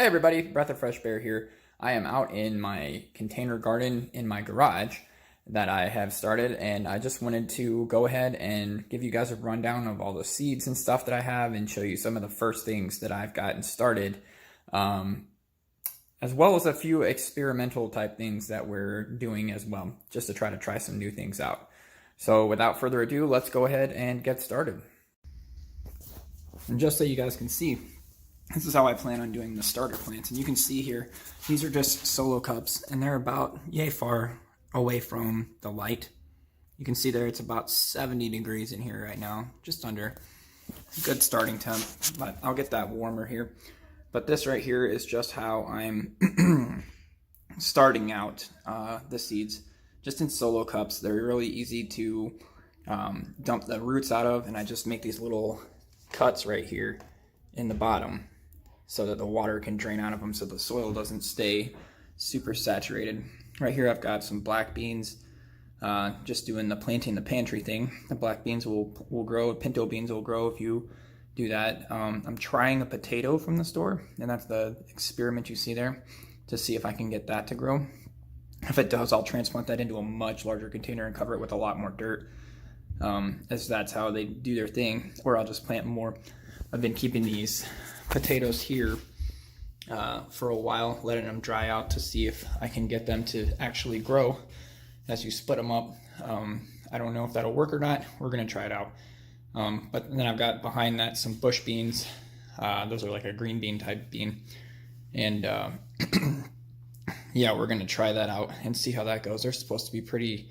Hey everybody, Breath of Fresh Bear here. I am out in my container garden in my garage that I have started, and I just wanted to go ahead and give you guys a rundown of all the seeds and stuff that I have and show you some of the first things that I've gotten started, as well as a few experimental type things that we're doing as well, just to try some new things out. So without further ado, let's go ahead and get started. And just so you guys can see, this is how I plan on doing the starter plants. And you can see here, these are just solo cups, and they're about yay far away from the light. You can see there it's about 70 degrees in here right now, just under. Good starting temp, but I'll get that warmer here. But this right here is just how I'm starting out the seeds, just in solo cups. They're really easy to dump the roots out of, and I just make these little cuts right here in the bottom so that the water can drain out of them so the soil doesn't stay super saturated. Right here I've got some black beans, just doing the planting the pantry thing. The black beans will grow, pinto beans will grow if you do that. I'm trying a potato from the store, and that's the experiment you see there, to see if I can get that to grow. If it does, I'll transplant that into a much larger container and cover it with a lot more dirt, as that's how they do their thing, or I'll just plant more. I've been keeping these potatoes here for a while, letting them dry out to see if I can get them to actually grow as you split them up. I don't know if that'll work or not. We're going to try it out. But then I've got behind that some bush beans. Those are like a green bean type bean. And yeah, we're going to try that out and see how that goes. They're supposed to be pretty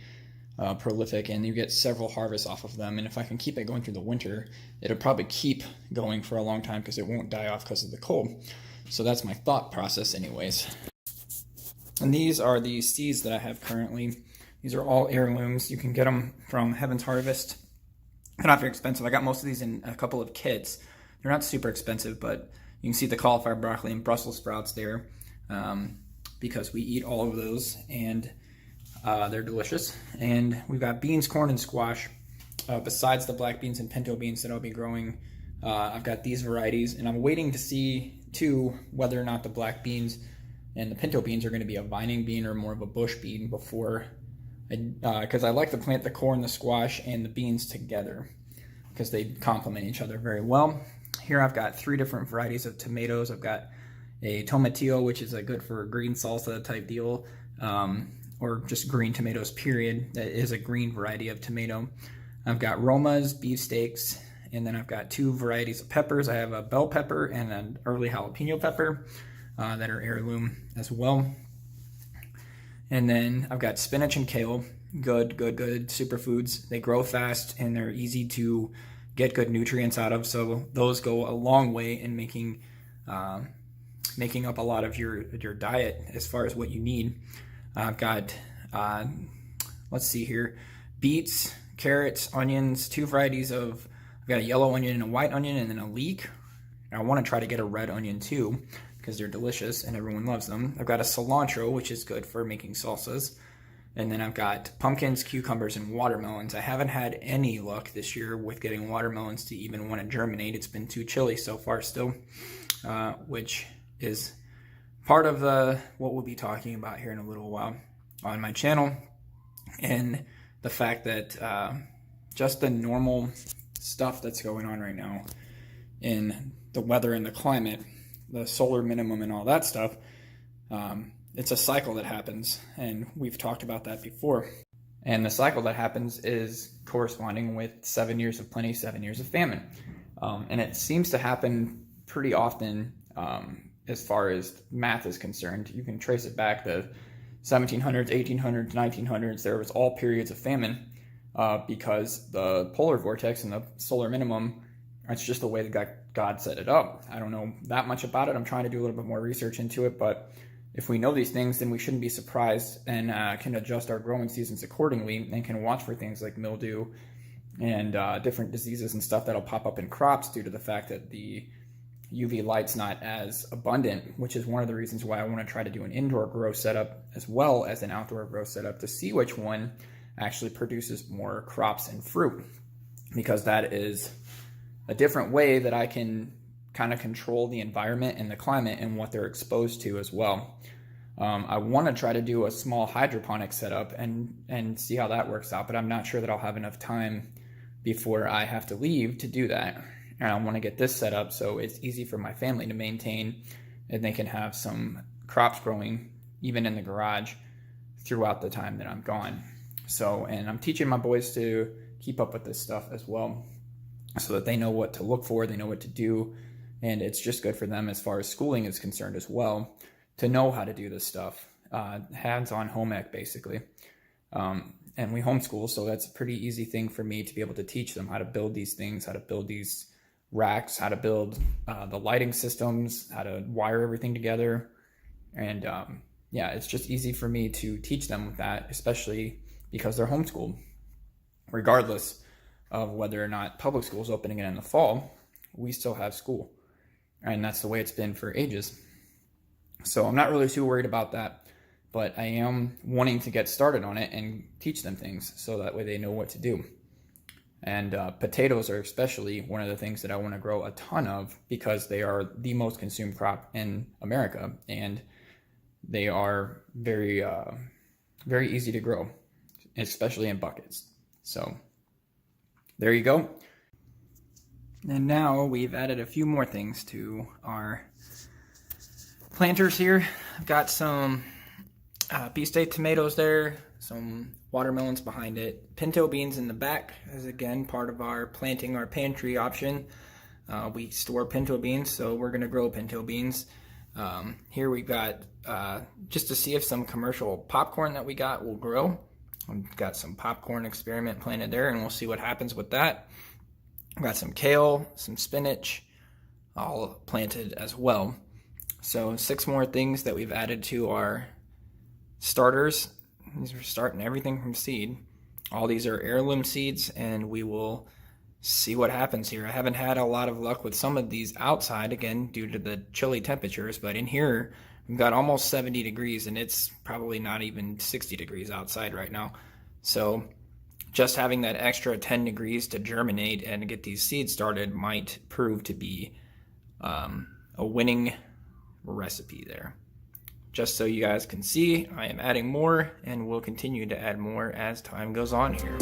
prolific, and you get several harvests off of them. And if I can keep it going through the winter, it'll probably keep going for a long time because it won't die off because of the cold. So that's my thought process anyways. And these are the seeds that I have currently. These are all heirlooms. You can get them from Heaven's Harvest. They're not very expensive. I got most of these in a couple of kits. They're not super expensive, but you can see the cauliflower, broccoli, and Brussels sprouts there, because we eat all of those, and they're delicious. And we've got beans, corn, and squash. Besides the black beans and pinto beans that I'll be growing, I've got these varieties, and I'm waiting to see too whether or not the black beans and the pinto beans are going to be a vining bean or more of a bush bean before, because I like to plant the corn, the squash, and the beans together because they complement each other very well. Here I've got 3 different varieties of tomatoes. I've got a tomatillo, which is a good for a green salsa type deal, or just green tomatoes period. That is a green variety of tomato. I've got Romas, beefsteaks, and then I've got 2 varieties of peppers. I have a bell pepper and an early jalapeno pepper that are heirloom as well. And then I've got spinach and kale, good superfoods. They grow fast and they're easy to get good nutrients out of, so those go a long way in making up a lot of your diet as far as what you need. I've got, let's see here, beets, carrots, onions, 2 varieties of, I've got a yellow onion and a white onion, and then a leek. I want to try to get a red onion too, because they're delicious and everyone loves them. I've got a cilantro, which is good for making salsas. And then I've got pumpkins, cucumbers, and watermelons. I haven't had any luck this year with getting watermelons to even want to germinate. It's been too chilly so far still, which is part of what we'll be talking about here in a little while on my channel, and the fact that just the normal stuff that's going on right now in the weather and the climate, the solar minimum and all that stuff, it's a cycle that happens, and we've talked about that before. And the cycle that happens is corresponding with 7 years of plenty, 7 years of famine. And it seems to happen pretty often. As far as math is concerned, you can trace it back to 1700s, 1800s, 1900s. There was all periods of famine because the polar vortex and the solar minimum, it's just the way that God set it up. I don't know that much about it. I'm trying to do a little bit more research into it, but if we know these things, then we shouldn't be surprised, and can adjust our growing seasons accordingly, and can watch for things like mildew and different diseases and stuff that'll pop up in crops due to the fact that the UV light's not as abundant, which is one of the reasons why I want to try to do an indoor grow setup as well as an outdoor grow setup to see which one actually produces more crops and fruit, because that is a different way that I can kind of control the environment and the climate and what they're exposed to as well. I want to try to do a small hydroponic setup and see how that works out, but I'm not sure that I'll have enough time before I have to leave to do that. And I want to get this set up so it's easy for my family to maintain, and they can have some crops growing even in the garage throughout the time that I'm gone. So, and I'm teaching my boys to keep up with this stuff as well, so that they know what to look for, they know what to do, and it's just good for them as far as schooling is concerned as well, to know how to do this stuff. Hands-on home ec, basically. And we homeschool, so that's a pretty easy thing for me to be able to teach them how to build these things, how to build these racks, how to build the lighting systems, how to wire everything together. And yeah, it's just easy for me to teach them with that, especially because they're homeschooled. Regardless of whether or not public school is opening again in the fall, we still have school. And that's the way it's been for ages. So I'm not really too worried about that, but I am wanting to get started on it and teach them things so that way they know what to do. And potatoes are especially one of the things that I want to grow a ton of, because they are the most consumed crop in America, and they are very, very easy to grow, especially in buckets. So there you go. And now we've added a few more things to our planters here. I've got some beefsteak tomatoes there, some watermelons behind it, pinto beans in the back is again part of our planting our pantry option. We store pinto beans, so we're going to grow pinto beans. Here we've got just to see if some commercial popcorn that we got will grow. We've got some popcorn experiment planted there, and we'll see what happens with that. We've got some kale, some spinach, all planted as well. So 6 more things that we've added to our starters. These are starting everything from seed. All these are heirloom seeds, and we will see what happens here. I haven't had a lot of luck with some of these outside, again, due to the chilly temperatures, but in here, we've got almost 70 degrees, and it's probably not even 60 degrees outside right now. So just having that extra 10 degrees to germinate and get these seeds started might prove to be a winning recipe there. Just so you guys can see, I am adding more, and will continue to add more as time goes on here.